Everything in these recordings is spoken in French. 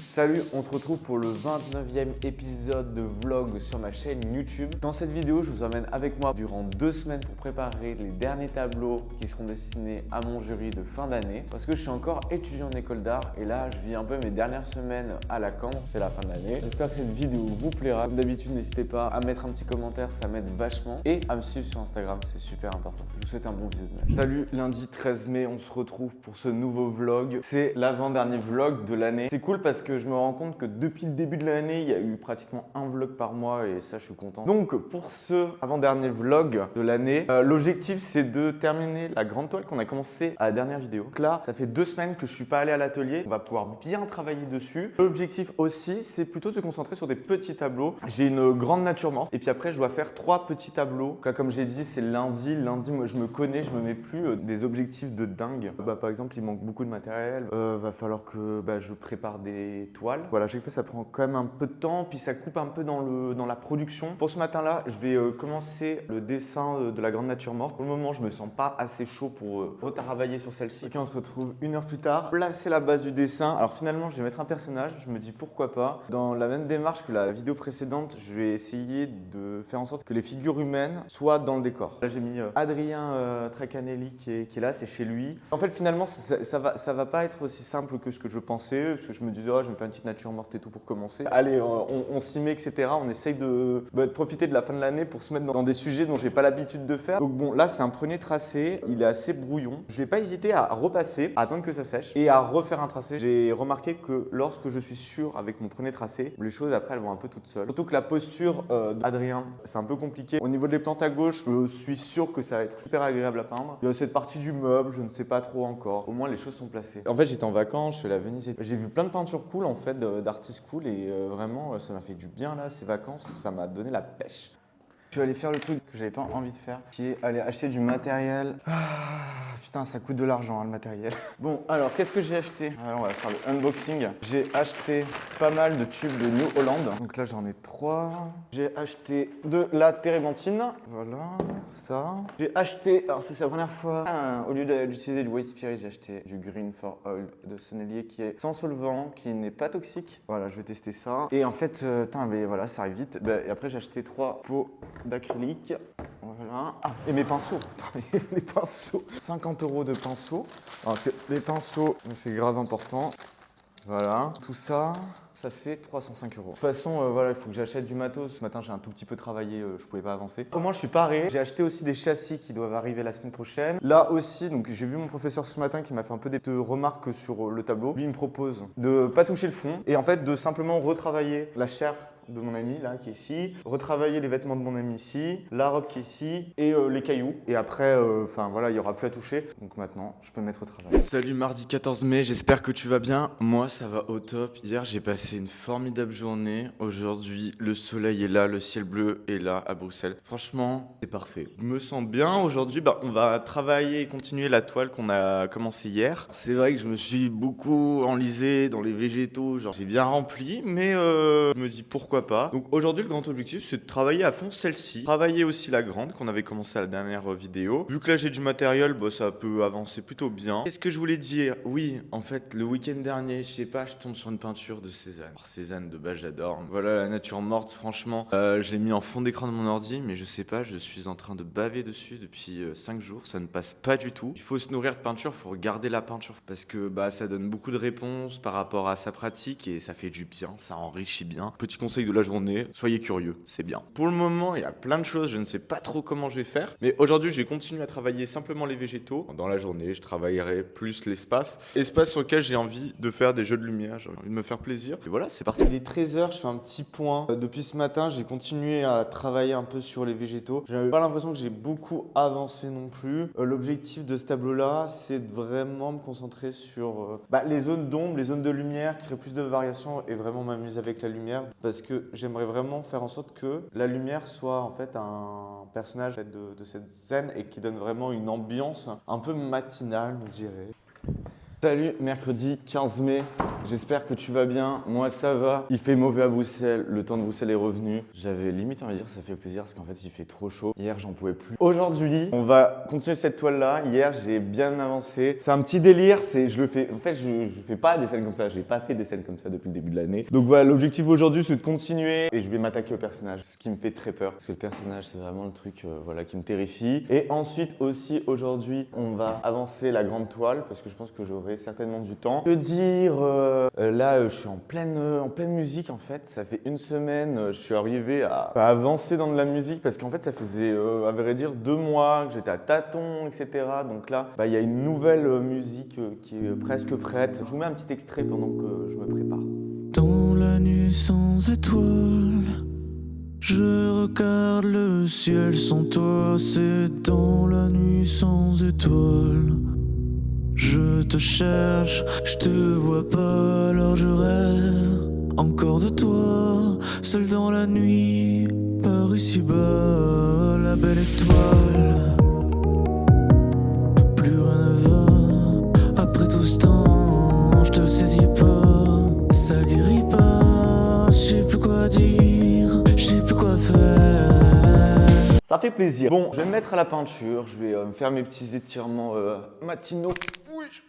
Salut, on se retrouve pour le 29e épisode de vlog sur ma chaîne YouTube. Dans cette vidéo, je vous emmène avec moi durant 2 semaines pour préparer les derniers tableaux qui seront destinés à mon jury de fin d'année. Parce que je suis encore étudiant en école d'art et là, je vis un peu mes dernières semaines à Lacan, c'est la fin de l'année. J'espère que cette vidéo vous plaira. Comme d'habitude, n'hésitez pas à mettre un petit commentaire, ça m'aide vachement. Et à me suivre sur Instagram, c'est super important. Je vous souhaite un bon visionnage. Salut, lundi 13 mai, on se retrouve pour ce nouveau vlog. C'est l'avant-dernier vlog de l'année. C'est cool parce que je me rends compte que depuis le début de l'année, il y a eu pratiquement un vlog par mois et ça, je suis content. Donc, pour ce avant-dernier vlog de l'année, l'objectif, c'est de terminer la grande toile qu'on a commencé à la dernière vidéo. Donc là, ça fait 2 semaines que je suis pas allé à l'atelier. On va pouvoir bien travailler dessus. L'objectif aussi, c'est plutôt de se concentrer sur des petits tableaux. J'ai une grande nature morte et puis après, je dois faire 3 petits tableaux. Là, comme j'ai dit, c'est lundi. Lundi, moi, je me connais, je me mets plus des objectifs de dingue. Par exemple, il manque beaucoup de matériel. Va falloir que je prépare des toiles. Voilà, chaque fois ça prend quand même un peu de temps, puis ça coupe un peu dans la production. Pour ce matin-là, je vais commencer le dessin de la grande nature morte. Pour le moment, je me sens pas assez chaud pour retravailler sur celle-ci. Ok, on se retrouve 1 heure plus tard. Là, c'est la base du dessin. Alors finalement, je vais mettre un personnage. Je me dis pourquoi pas. Dans la même démarche que la vidéo précédente, je vais essayer de faire en sorte que les figures humaines soient dans le décor. Là, j'ai mis Adrien Tracanelli qui est là, c'est chez lui. En fait, finalement, ça va pas être aussi simple que ce que je pensais, parce que je me disais, oh, je vais me faire une petite nature morte et tout pour commencer. Allez, on s'y met, etc. On essaye de profiter de la fin de l'année pour se mettre dans des sujets dont j'ai pas l'habitude de faire. Donc bon, là, c'est un premier tracé. Il est assez brouillon. Je vais pas hésiter à repasser, à attendre que ça sèche et à refaire un tracé. J'ai remarqué que lorsque je suis sûr avec mon premier tracé, les choses après, elles vont un peu toutes seules. Surtout que la posture d'Adrien, c'est un peu compliqué. Au niveau des plantes à gauche, je suis sûr que ça va être super agréable à peindre. Il y a cette partie du meuble, je ne sais pas trop encore. Au moins, les choses sont placées. En fait, j'étais en vacances, je suis allé à Venise. J'ai vu plein de peintures cool en fait, d'artistes cool et vraiment, ça m'a fait du bien là, ces vacances, ça m'a donné la pêche. Je suis allé faire le truc que j'avais pas envie de faire, qui est aller acheter du matériel. Putain, ça coûte de l'argent, hein, le matériel. Bon, alors, qu'est-ce que j'ai acheté? Alors, on va faire le unboxing. J'ai acheté pas mal de tubes de New Holland. Donc là, j'en ai 3. J'ai acheté de la térébenthine. Voilà, ça. J'ai acheté, alors ça, c'est la première fois, au lieu d'utiliser du White Spirit, j'ai acheté du Green for Oil de Sennelier qui est sans solvant, qui n'est pas toxique. Voilà, je vais tester ça. Et en fait, voilà, ça arrive vite. Et après, j'ai acheté 3 pots d'acrylique. Voilà. Ah, et mes pinceaux. Les pinceaux. 50 € de pinceaux. Alors que les pinceaux, c'est grave important. Voilà. Tout ça, ça fait 305 €. De toute façon, voilà, il faut que j'achète du matos. Ce matin, j'ai un tout petit peu travaillé, je pouvais pas avancer. Au moins, je suis paré. J'ai acheté aussi des châssis qui doivent arriver la semaine prochaine. Là aussi, donc j'ai vu mon professeur ce matin qui m'a fait un peu des remarques sur le tableau. Lui, il me propose de pas toucher le fond et en fait de simplement retravailler la chair de mon ami là qui est ici, retravailler les vêtements de mon ami ici, la robe qui est ici et les cailloux. Et après, voilà, il n'y aura plus à toucher. Donc maintenant, je peux me mettre au travail. Salut, mardi 14 mai, j'espère que tu vas bien. Moi, ça va au top. Hier, j'ai passé une formidable journée. Aujourd'hui, le soleil est là, le ciel bleu est là à Bruxelles. Franchement, c'est parfait. Je me sens bien. Aujourd'hui, on va travailler et continuer la toile qu'on a commencé hier. C'est vrai que je me suis beaucoup enlisé dans les végétaux. Genre, j'ai bien rempli, mais je me dis pourquoi pas. Donc aujourd'hui, le grand objectif, c'est de travailler à fond celle-ci. Travailler aussi la grande qu'on avait commencé à la dernière vidéo. Vu que là, j'ai du matériel, ça peut avancer plutôt bien. Qu'est-ce que je voulais dire? Oui, en fait, le week-end dernier, je sais pas, je tombe sur une peinture de Cézanne. Alors, Cézanne, de base, j'adore. Voilà, la nature morte, franchement. Je l'ai mis en fond d'écran de mon ordi, mais je sais pas, je suis en train de baver dessus depuis 5 jours. Ça ne passe pas du tout. Il faut se nourrir de peinture, il faut regarder la peinture. Parce que ça donne beaucoup de réponses par rapport à sa pratique et ça fait du bien, ça enrichit bien. Petit conseil de la journée, soyez curieux, c'est bien. Pour le moment, il y a plein de choses, je ne sais pas trop comment je vais faire. Mais aujourd'hui, je vais continuer à travailler simplement les végétaux. Dans la journée, je travaillerai plus l'espace. Espace sur lequel j'ai envie de faire des jeux de lumière, j'ai envie de me faire plaisir. Et voilà, c'est parti. Il est 13 h, je fais un petit point. Depuis ce matin, j'ai continué à travailler un peu sur les végétaux. J'avais pas l'impression que j'ai beaucoup avancé non plus. L'objectif de ce tableau-là, c'est de vraiment me concentrer sur les zones d'ombre, les zones de lumière, créer plus de variations et vraiment m'amuser avec la lumière. Parce que j'aimerais vraiment faire en sorte que la lumière soit en fait un personnage de cette scène et qui donne vraiment une ambiance un peu matinale, on dirait. Salut, mercredi 15 mai. j'espère que tu vas bien. Moi ça va. Il fait mauvais à Bruxelles, le temps de Bruxelles est revenu. J'avais limite envie de dire ça fait plaisir parce qu'en fait il fait trop chaud. Hier j'en pouvais plus. Aujourd'hui, on va continuer cette toile là. Hier j'ai bien avancé. C'est un petit délire, je le fais. En fait, je fais pas des scènes comme ça. J'ai pas fait des scènes comme ça depuis le début de l'année. Donc voilà, l'objectif aujourd'hui c'est de continuer et je vais m'attaquer au personnage, ce qui me fait très peur parce que le personnage c'est vraiment le truc voilà, qui me terrifie. Et ensuite aussi aujourd'hui, on va avancer la grande toile parce que je pense que j'aurai certainement du temps. Que dire là, je suis en pleine musique en fait. Ça fait une semaine, je suis arrivé à avancer dans de la musique parce qu'en fait, ça faisait, à vrai dire, 2 mois que j'étais à tâtons, etc. Donc là, il y a une nouvelle musique qui est presque prête. Je vous mets un petit extrait pendant que je me prépare. Dans la nuit sans étoiles, je regarde le ciel sans toi. C'est dans la nuit sans étoiles. Je te cherche, je te vois pas, alors je rêve encore de toi, seul dans la nuit, par ici bas, la belle étoile. Plus rien ne va, après tout ce temps, je te saisis pas, ça guérit pas, je sais plus quoi dire, je sais plus quoi faire. Ça fait plaisir. Bon, je vais me mettre à la peinture, je vais me faire mes petits étirements matinaux.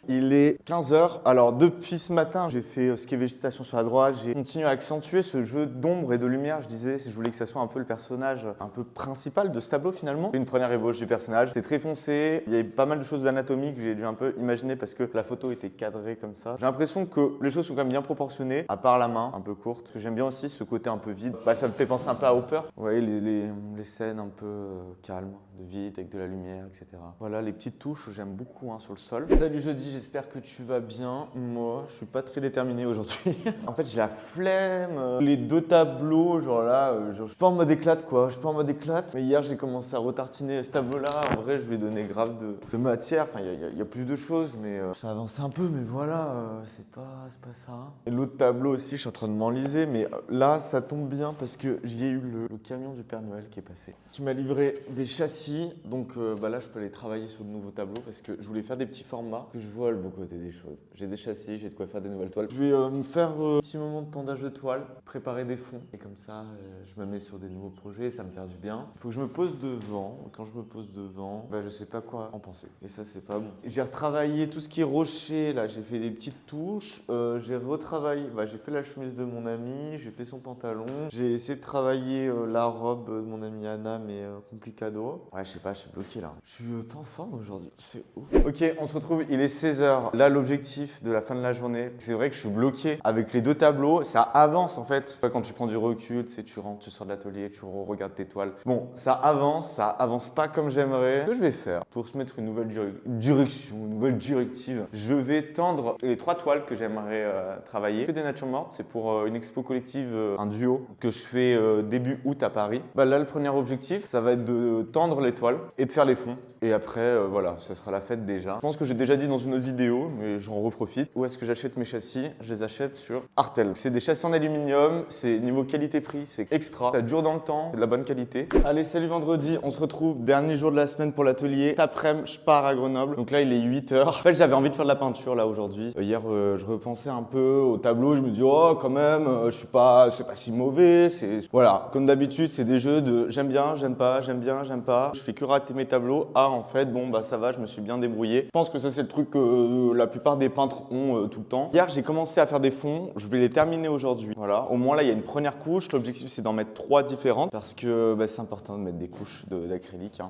Il est 15h. Alors depuis ce matin, j'ai fait ce qui est végétation sur la droite. J'ai continué à accentuer ce jeu d'ombre et de lumière. Je disais, je voulais que ça soit un peu le personnage un peu principal de ce tableau finalement. Une première ébauche du personnage. C'était très foncé. Il y avait pas mal de choses d'anatomie que j'ai dû un peu imaginer parce que la photo était cadrée comme ça. J'ai l'impression que les choses sont quand même bien proportionnées, à part la main, un peu courte. J'aime bien aussi ce côté un peu vide. Ça me fait penser un peu à Hopper. Vous voyez les scènes un peu calmes, de vide, avec de la lumière, etc. Voilà, les petites touches, j'aime beaucoup sur le sol. Salut jeudi, j'espère que tu vas bien. Moi, je suis pas très déterminé aujourd'hui. En fait, j'ai la flemme. Les 2 tableaux, genre là, je suis pas en mode éclate quoi. Je suis pas en mode éclate. Mais hier, j'ai commencé à retartiner ce tableau-là. En vrai, je vais donner grave de matière. Enfin, il y a plus de choses, mais ça avance un peu. Mais voilà, c'est pas ça. Et l'autre tableau aussi, je suis en train de m'enliser. Mais là, ça tombe bien parce que j'y ai eu le camion du Père Noël qui est passé. Qui m'a livré des châssis. Donc là, je peux aller travailler sur de nouveaux tableaux parce que je voulais faire des petits formats que je vois le beau côté des choses. J'ai des châssis, j'ai de quoi faire des nouvelles toiles. Je vais me faire un petit moment de tendage de toile, préparer des fonds et comme ça, je me mets sur des nouveaux projets et ça me fait du bien. Il faut que je me pose devant. Quand je me pose devant, je sais pas quoi en penser et ça, c'est pas bon. J'ai retravaillé tout ce qui est rocher, là, j'ai fait des petites touches. J'ai retravaillé, j'ai fait la chemise de mon ami, j'ai fait son pantalon. J'ai essayé de travailler la robe de mon amie Anna, mais complicado. Ouais, je sais pas, je suis bloqué là. Je suis pas en forme aujourd'hui, c'est ouf. Ok, on se retrouve, il est 16h. Là, l'objectif de la fin de la journée, c'est vrai que je suis bloqué avec les 2 tableaux. Ça avance en fait. Quand tu prends du recul, tu rentres, tu sors de l'atelier, tu regardes tes toiles. Bon, ça avance pas comme j'aimerais. Ce que je vais faire pour se mettre une nouvelle direction, une nouvelle directive, je vais tendre les 3 toiles que j'aimerais travailler. Que des natures mortes, c'est pour une expo collective, un duo que je fais début août à Paris. Là, le premier objectif, ça va être de tendre les toiles et de faire les fonds. Et après, voilà, ça sera la fête déjà. Je pense que j'ai déjà dit dans une autre vidéo, mais j'en reprofite. Où est-ce que j'achète mes châssis? Je les achète sur Artel. C'est des châssis en aluminium, c'est niveau qualité-prix, c'est extra. Ça dure dans le temps, c'est de la bonne qualité. Allez, salut vendredi, on se retrouve, dernier jour de la semaine pour l'atelier. Cet après-midi, je pars à Grenoble. Donc là, il est 8h. En fait, j'avais envie de faire de la peinture là aujourd'hui. Hier, je repensais un peu au tableau, je me dis, oh, quand même, c'est pas si mauvais. Voilà, comme d'habitude, c'est des jeux de j'aime bien, j'aime pas, j'aime bien, j'aime pas. Je fais que rater mes tableaux. En fait, ça va, je me suis bien débrouillé. Je pense que ça, c'est le truc que la plupart des peintres ont tout le temps. Hier, j'ai commencé à faire des fonds. Je vais les terminer aujourd'hui. Voilà. Au moins, là, il y a une première couche. L'objectif, c'est d'en mettre 3 différentes parce que c'est important de mettre des couches d'acrylique.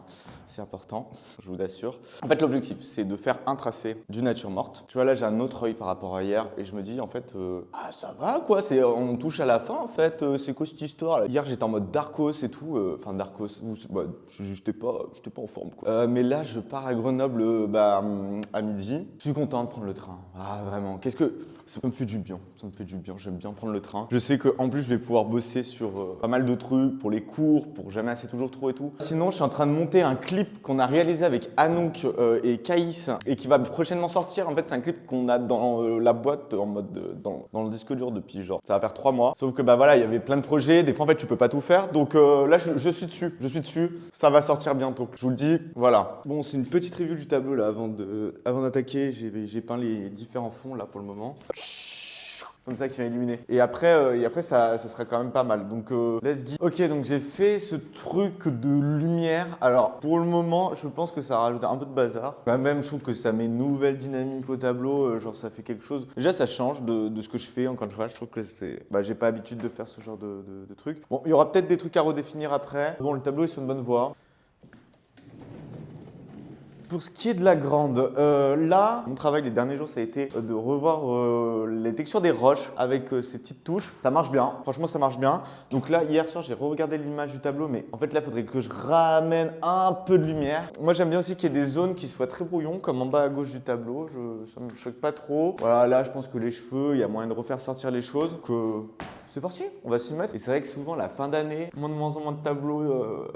C'est important, je vous l'assure. En fait, l'objectif, c'est de faire un tracé d'une nature morte. Tu vois, là, j'ai un autre œil par rapport à hier et je me dis, en fait, ça va, quoi. On touche à la fin, en fait. C'est quoi cette histoire là? Hier, j'étais en mode Darkos et tout. Enfin, Darkos, j'étais pas en forme, quoi. Mais là, je pars à Grenoble à midi. Je suis content de prendre le train. Ah, vraiment. Ça me fait du bien. Ça me fait du bien. J'aime bien prendre le train. Je sais qu'en plus, je vais pouvoir bosser sur pas mal de trucs pour les cours, pour jamais assez toujours trop et tout. Sinon, je suis en train de monter un clip qu'on a réalisé avec Anouk et Caïs et qui va prochainement sortir. En fait, c'est un clip qu'on a dans la boîte en mode dans le disque dur depuis genre. Ça va faire 3 mois. Sauf que voilà, il y avait plein de projets. Des fois, en fait, tu peux pas tout faire. Donc là, je suis dessus. Je suis dessus. Ça va sortir bientôt. Je vous le dis. Voilà. Bon, c'est une petite review du tableau là avant d'attaquer. J'ai peint les différents fonds là pour le moment. comme ça qui vient illuminer. Et après ça sera quand même pas mal. Donc let's go. Ok, donc j'ai fait ce truc de lumière. Alors pour le moment, je pense que ça rajoute un peu de bazar. Quand même, je trouve que ça met une nouvelle dynamique au tableau. Genre ça fait quelque chose. Déjà, ça change de ce que je fais. Encore une fois, je trouve que c'est. J'ai pas l'habitude de faire ce genre de trucs. Bon, il y aura peut-être des trucs à redéfinir après. Bon, le tableau est sur une bonne voie. Pour ce qui est de la grande, là, mon travail les derniers jours, ça a été de revoir les textures des roches avec ces petites touches. Ça marche bien, franchement, ça marche bien. Donc là, hier soir, j'ai re-regardé l'image du tableau, mais en fait, là, il faudrait que je ramène un peu de lumière. Moi, j'aime bien aussi qu'il y ait des zones qui soient très brouillons, comme en bas à gauche du tableau. Ça me choque pas trop. Voilà, là, je pense que les cheveux, il y a moyen de refaire sortir les choses. C'est parti, on va s'y mettre. Et c'est vrai que souvent, la fin d'année, de moins en moins de tableaux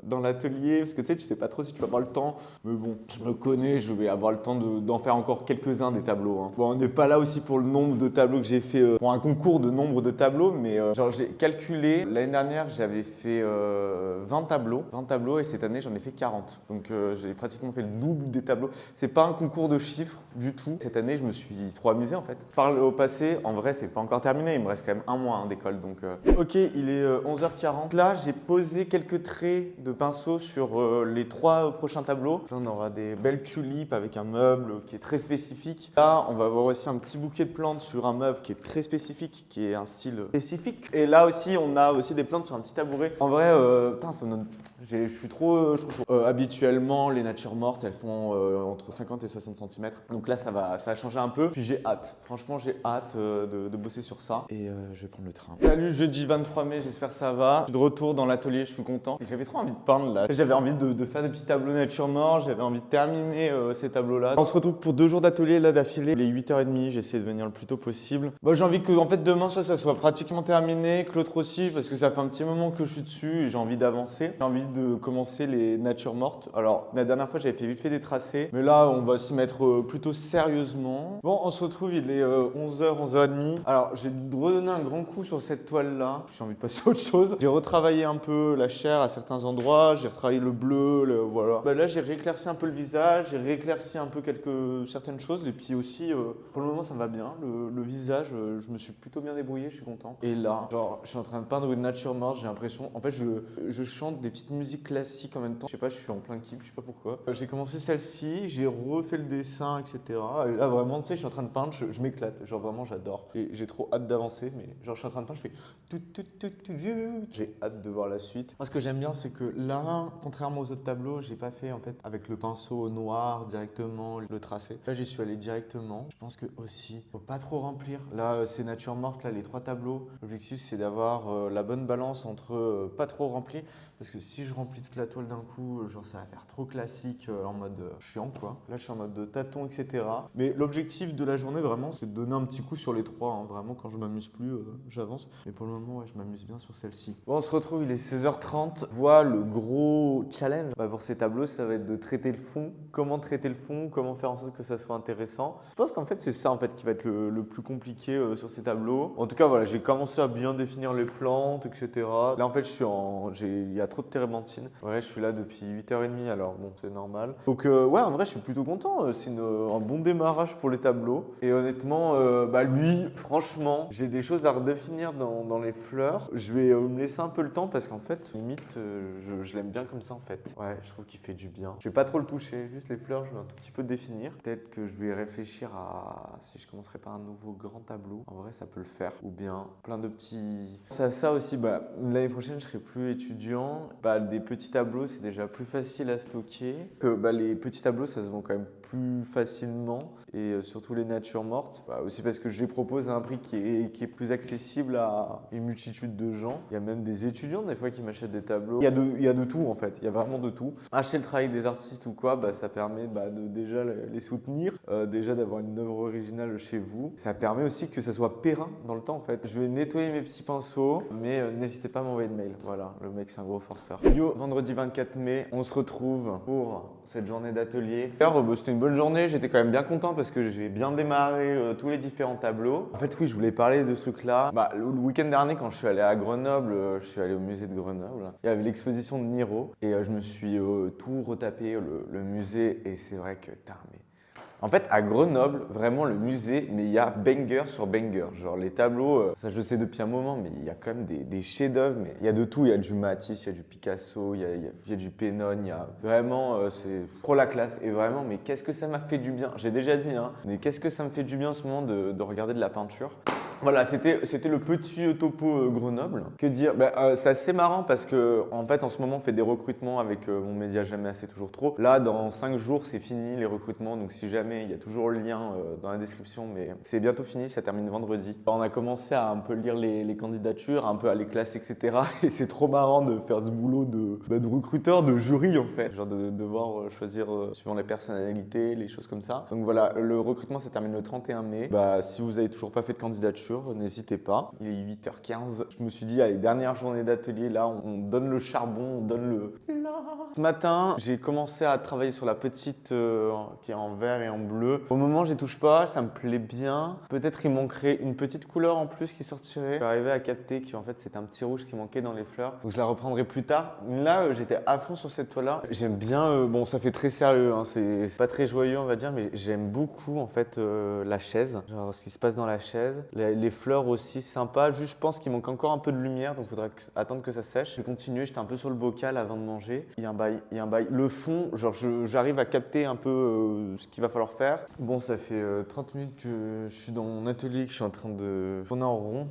dans l'atelier, parce que tu sais pas trop si tu vas avoir le temps. Mais bon, je me connais, je vais avoir le temps d'en faire encore quelques-uns des tableaux. Hein. Bon, on n'est pas là aussi pour le nombre de tableaux que j'ai fait pour un concours de nombre de tableaux, mais genre j'ai calculé, l'année dernière, j'avais fait 20 tableaux, et cette année, j'en ai fait 40. Donc j'ai pratiquement fait le double des tableaux. C'est pas un concours de chiffres du tout. Cette année, je me suis trop amusé en fait. Par le passé, en vrai, c'est pas encore terminé. Il me reste quand même un mois d'école. Donc, ok, il est 11h40. Là, j'ai posé quelques traits de pinceau sur les 3 prochains tableaux. Là, on aura des belles tulipes avec un meuble qui est très spécifique. Là, on va avoir aussi un petit bouquet de plantes sur un meuble qui est très spécifique, qui est un style spécifique. Et là aussi, on a aussi des plantes sur un petit tabouret. En vrai, putain, je suis trop chaud. Habituellement, les natures mortes, elles font entre 50 et 60 cm. Donc là, ça va changer un peu. Puis j'ai hâte. Franchement, j'ai hâte de bosser sur ça. Et je vais prendre le train. Salut, jeudi 23 mai, j'espère que ça va. Je suis de retour dans l'atelier, je suis content. J'avais trop envie de peindre là. J'avais envie de faire des petits tableaux nature morte. J'avais envie de terminer ces tableaux-là. On se retrouve pour 2 jours d'atelier là d'affilée. Il est 8h30, j'essaie de venir le plus tôt possible. J'ai envie que en fait demain ça soit pratiquement terminé, que l'autre aussi, parce que ça fait un petit moment que je suis dessus et j'ai envie d'avancer. J'ai envie de commencer les natures mortes. Alors la dernière fois j'avais fait vite fait des tracés, mais là on va s'y mettre plutôt sérieusement. Bon, on se retrouve, il est 11h, 11h30. Alors j'ai redonné un grand coup sur cette toile là. J'ai envie de passer à autre chose. J'ai retravaillé un peu la chair à certains endroits, j'ai retravaillé le bleu, voilà. Là j'ai rééclairci un peu le visage, j'ai rééclairci un peu certaines choses, et puis aussi pour le moment ça me va bien. Le visage, je me suis plutôt bien débrouillé, je suis content. Et là, genre je suis en train de peindre une nature morte, j'ai l'impression, en fait je chante des petites musiques classiques en même temps. Je sais pas, je suis en plein kiff, je sais pas pourquoi. J'ai commencé celle-ci, j'ai refait le dessin, etc. Et là vraiment, tu sais, je suis en train de peindre, je m'éclate, genre vraiment j'adore. Et j'ai trop hâte d'avancer, mais genre je suis en train de peindre, je fais j'ai hâte de voir la suite. Moi ce que j'aime bien, c'est que là, contrairement aux autres tableaux, j'ai pas fait en fait avec le pinceau noir directement le tracé. Là j'y suis allé directement. Je pense que aussi, faut pas trop remplir. Là c'est nature morte, là les 3 tableaux. L'objectif c'est d'avoir la bonne balance entre pas trop rempli. Parce que si je remplis toute la toile d'un coup, genre ça va faire trop classique en mode chiant quoi. Là je suis en mode de tâton, etc. Mais l'objectif de la journée vraiment, c'est de donner un petit coup sur les 3. Hein. Vraiment quand je m'amuse plus, j'avance. Mais pour le moment, ouais, je m'amuse bien sur celle-ci. Bon, on se retrouve, il est 16h30. Je vois le gros challenge pour ces tableaux, ça va être de traiter le fond. Comment traiter le fond, comment faire en sorte que ça soit intéressant. Je pense qu'en fait, c'est ça en fait qui va être le plus compliqué sur ces tableaux. En tout cas, voilà, j'ai commencé à bien définir les plantes, etc. Là, en fait, il y a trop de térébenthine. Ouais, je suis là depuis 8h30, alors bon, c'est normal. Donc, ouais, en vrai, je suis plutôt content. C'est un bon démarrage pour les tableaux. Et honnêtement, lui, franchement, j'ai des choses à redéfinir dans les fleurs. Je vais me laisser un peu le temps parce qu'en fait, limite, je l'aime bien comme ça en fait. Ouais, je trouve qu'il fait du bien. Je vais pas trop le toucher, juste les fleurs, je vais un tout petit peu définir. Peut-être que je vais réfléchir à si je commencerai par un nouveau grand tableau. En vrai, ça peut le faire. Ou bien plein de petits. Ça aussi, l'année prochaine, je serai plus étudiant. Des petits tableaux, c'est déjà plus facile à stocker. Que les petits tableaux, ça se vend quand même plus facilement. Et surtout les natures mortes. Aussi parce que je les propose à un prix qui est plus accessible à une multitude de gens. Il y a même des étudiants des fois qui m'achètent des tableaux. Il y a de tout en fait, il y a vraiment de tout. Acheter le travail des artistes ou quoi, ça permet de déjà les soutenir, déjà d'avoir une œuvre originale chez vous. Ça permet aussi que ça soit périn dans le temps en fait. Je vais nettoyer mes petits pinceaux, mais n'hésitez pas à m'envoyer de mail. Voilà, le mec c'est un gros forceur. Yo, vendredi 24 mai, on se retrouve pour cette journée d'atelier. C'était une bonne journée, j'étais quand même bien content parce que j'ai bien démarré tous les différents tableaux. En fait oui, je voulais parler de ce truc-là. Le week-end dernier, quand je suis allé à Grenoble, je suis allé au musée de Grenoble. Il y avait l'exposition de Miro et je me suis tout retapé le musée et c'est vrai que En fait, à Grenoble, vraiment le musée, mais il y a banger sur banger. Genre les tableaux, ça je sais depuis un moment, mais il y a quand même des chefs-d'œuvre. Mais il y a de tout. Il y a du Matisse, il y a du Picasso, il y a du Pénone. Il y a vraiment, c'est trop la classe. Et vraiment, mais qu'est-ce que ça m'a fait du bien. J'ai déjà dit, hein, mais qu'est-ce que ça me fait du bien en ce moment de regarder de la peinture. Voilà, c'était le petit topo Grenoble. Que dire? C'est assez marrant parce que en fait, en ce moment, on fait des recrutements avec mon média Jamais assez toujours trop. Là, dans 5 jours, c'est fini les recrutements. Donc, si jamais, il y a toujours le lien dans la description, mais c'est bientôt fini. Ça termine vendredi. On a commencé à un peu lire les candidatures, un peu à les classer, etc. Et c'est trop marrant de faire ce boulot de recruteur, de jury en fait. Genre de devoir choisir suivant les personnalités, les choses comme ça. Donc voilà, le recrutement, ça termine le 31 mai. Si vous avez toujours pas fait de candidature, n'hésitez pas. Il est 8h15. Je me suis dit, allez, dernière journée d'atelier, là, on donne le charbon, on donne le... Ce matin, j'ai commencé à travailler sur la petite qui est en vert et en bleu. Au moment, j'y touche pas, ça me plaît bien. Peut-être il manquerait une petite couleur en plus qui sortirait. Je suis arrivé à capter qu'en fait, c'était un petit rouge qui manquait dans les fleurs. Donc je la reprendrai plus tard. Là, j'étais à fond sur cette toile-là. J'aime bien, bon, ça fait très sérieux, hein, c'est pas très joyeux, on va dire, mais j'aime beaucoup en fait la chaise. Genre ce qui se passe dans la chaise. Les fleurs aussi sympa. Juste, je pense qu'il manque encore un peu de lumière, donc il faudra attendre que ça sèche. Je vais continuer, j'étais un peu sur le bocal avant de manger. Il y a un bail. Le fond, genre j'arrive à capter un peu ce qu'il va falloir faire. Bon, ça fait 30 minutes que je suis dans mon atelier, que je suis en train de tourner en rond.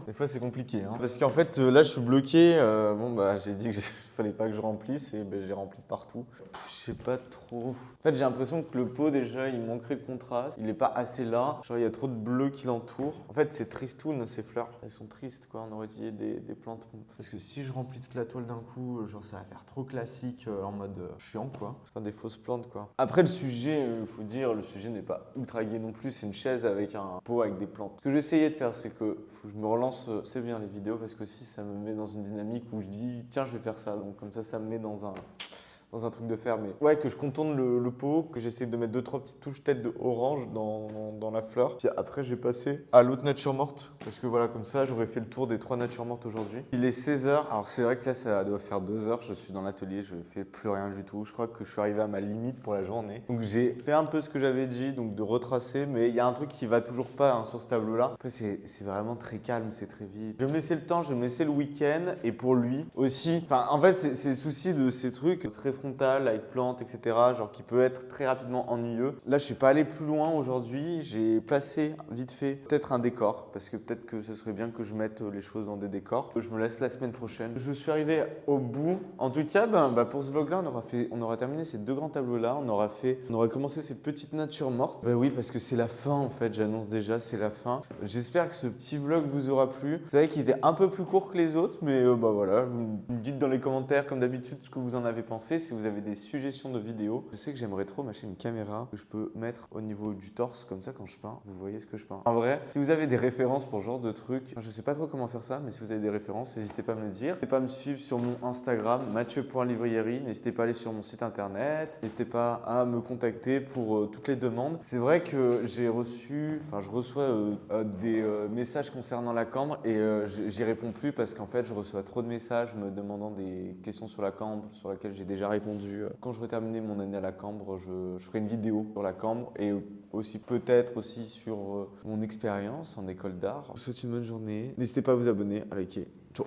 Des fois, c'est compliqué, hein. Parce qu'en fait, là, je suis bloqué. J'ai dit qu'il fallait pas que je remplisse et j'ai rempli de partout. Je sais pas trop. En fait, j'ai l'impression que le pot, déjà, il manquerait de contraste. Il est pas assez là. Genre, il y a trop de bleu qui l'entoure. En fait, c'est tristoun, ces fleurs. Elles sont tristes, quoi. On aurait dit des plantes. Parce que si je remplis toute la toile d'un coup, genre, ça va faire trop classique en mode chiant, quoi. Enfin, des fausses plantes, quoi. Après, le sujet, faut dire, le sujet n'est pas ultra gai non plus. C'est une chaise avec un pot avec des plantes. Ce que j'essayais de faire, c'est que faut que je me relance. C'est bien les vidéos parce que si ça me met dans une dynamique où je dis, tiens, je vais faire ça. Donc, comme ça me met dans un truc de fer, mais ouais, que je contourne le pot, que j'essaie de mettre 2-3 petites touches tête de orange dans la fleur. Puis après, j'ai passé à l'autre nature morte, parce que voilà, comme ça, j'aurais fait le tour des 3 natures mortes aujourd'hui. Il est 16h, alors c'est vrai que là, ça doit faire 2 heures, je suis dans l'atelier, je fais plus rien du tout. Je crois que je suis arrivé à ma limite pour la journée. Donc j'ai fait un peu ce que j'avais dit, donc de retracer, mais il y a un truc qui va toujours pas hein, sur ce tableau-là. Après, c'est vraiment très calme, c'est très vite. Je vais me laisser le temps, je vais me laisser le week-end, et pour lui aussi. Enfin, en fait, c'est le souci de ces trucs très frontale avec plantes, etc. Genre qui peut être très rapidement ennuyeux. Là, je suis pas allé plus loin aujourd'hui. J'ai placé vite fait peut-être un décor parce que peut-être que ce serait bien que je mette les choses dans des décors. Je me laisse la semaine prochaine. Je suis arrivé au bout. En tout cas, pour ce vlog-là, on aura terminé ces 2 grands tableaux-là. On aura commencé ces petites natures mortes. Oui, parce que c'est la fin en fait. J'annonce déjà, c'est la fin. J'espère que ce petit vlog vous aura plu. Vous savez qu'il était un peu plus court que les autres, mais voilà. Vous me dites dans les commentaires comme d'habitude ce que vous en avez pensé. Si vous avez des suggestions de vidéos, je sais que j'aimerais trop m'acheter une caméra que je peux mettre au niveau du torse comme ça quand je peins. Vous voyez ce que je peins. En vrai, si vous avez des références pour ce genre de trucs, je sais pas trop comment faire ça, mais si vous avez des références, n'hésitez pas à me le dire. N'hésitez pas à me suivre sur mon Instagram, mathieu.livrierie. N'hésitez pas à aller sur mon site internet. N'hésitez pas à me contacter pour toutes les demandes. C'est vrai que je reçois des messages concernant la cambre et j'y réponds plus parce qu'en fait, je reçois trop de messages me demandant des questions sur la cambre sur laquelle j'ai déjà répondu. Quand je vais terminer mon année à la cambre, je ferai une vidéo sur la cambre et aussi peut-être aussi sur mon expérience en école d'art. Je vous souhaite une bonne journée. N'hésitez pas à vous abonner, à liker. Ciao.